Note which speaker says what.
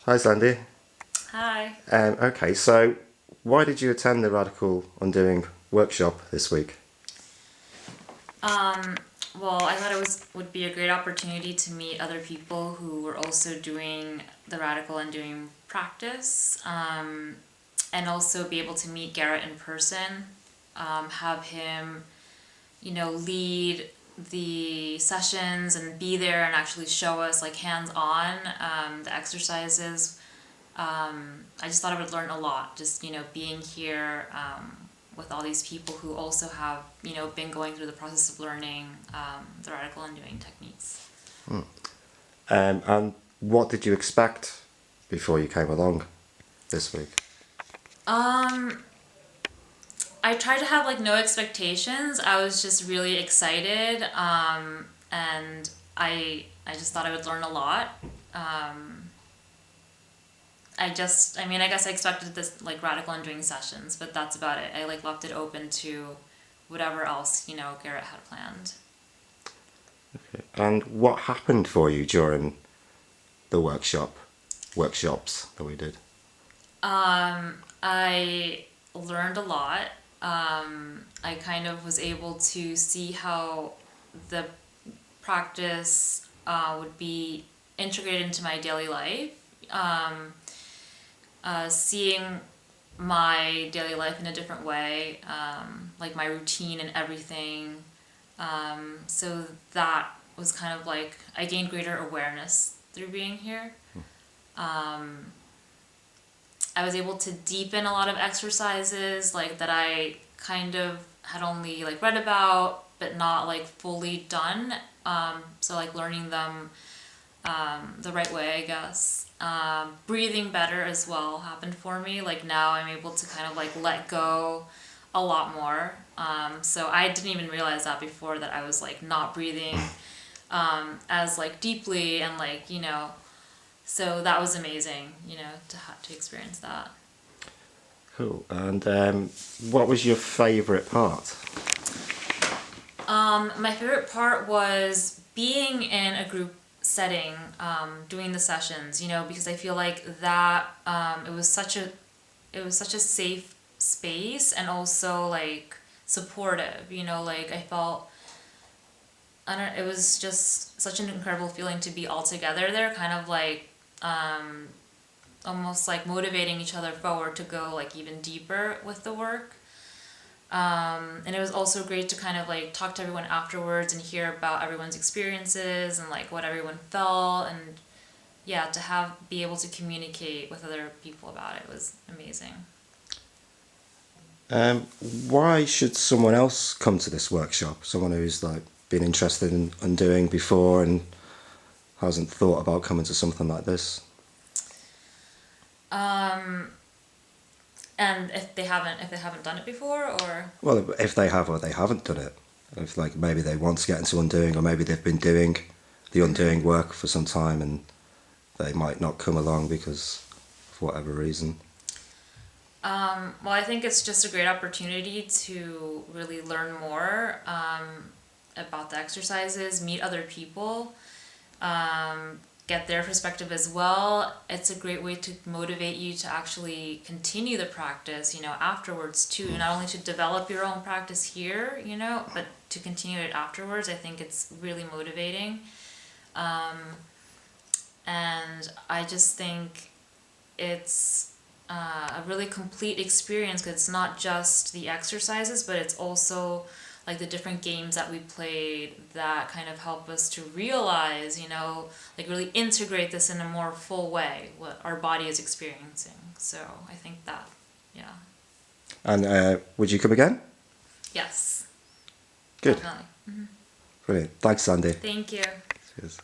Speaker 1: Hi, Sandy.
Speaker 2: Hi.
Speaker 1: Okay, so why did you attend the Radical Undoing workshop this week?
Speaker 2: Well, I thought would be a great opportunity to meet other people who were also doing the radical undoing practice, and also be able to meet Garrett in person, have him, lead the sessions and be there and actually show us like hands-on the exercises. I just thought I would learn a lot, just, being here with all these people who also have, been going through the process of learning the radical undoing techniques.
Speaker 1: And what did you expect before you came along this week?
Speaker 2: I tried to have like no expectations. I was just really excited, and I just thought I would learn a lot. I guess I expected this like radical undoing sessions, but that's about it. I like left it open to whatever else, Garrett had planned.
Speaker 1: And what happened for you during the workshops that we did?
Speaker 2: I learned a lot. I kind of was able to see how the practice would be integrated into my daily life. Seeing my daily life in a different way, like my routine and everything. So that was kind of like I gained greater awareness through being here. I was able to deepen a lot of exercises like that I kind of had only like read about but not like fully done. So like learning them the right way, I guess. Breathing better as well happened for me. Like now I'm able to kind of like let go a lot more. So I didn't even realize that before, that I was like not breathing as like deeply and like, so that was amazing, to experience that.
Speaker 1: Cool. And what was your favourite part?
Speaker 2: My favorite part was being in a group setting, doing the sessions, because I feel like that it was such a safe space and also like supportive, like I felt I don't it was just such an incredible feeling to be all together there, kind of like almost like motivating each other forward to go like even deeper with the work. And it was also great to kind of like talk to everyone afterwards and hear about everyone's experiences and like what everyone felt, and yeah, to be able to communicate with other people about it was amazing.
Speaker 1: Um, why should someone else come to this workshop? Someone who's like been interested in undoing before and hasn't thought about coming to something like this?
Speaker 2: And if they haven't done it before, or
Speaker 1: Well, if they have or they haven't done it, if like maybe they want to get into undoing, or maybe they've been doing the undoing work for some time and they might not come along because of whatever reason.
Speaker 2: well, I think it's just a great opportunity to really learn more about the exercises, meet other people, get their perspective as well. It's a great way to motivate you to actually continue the practice, afterwards too. Not only to develop your own practice here, but to continue it afterwards. I think it's really motivating. And I just think it's a really complete experience, because it's not just the exercises, but it's also like the different games that we played that kind of help us to realize, like really integrate this in a more full way, what our body is experiencing. So I think that, yeah.
Speaker 1: And would you come again?
Speaker 2: Yes,
Speaker 1: Good.
Speaker 2: definitely.
Speaker 1: Brilliant. Thanks, Sandy.
Speaker 2: Thank you.
Speaker 1: Cheers.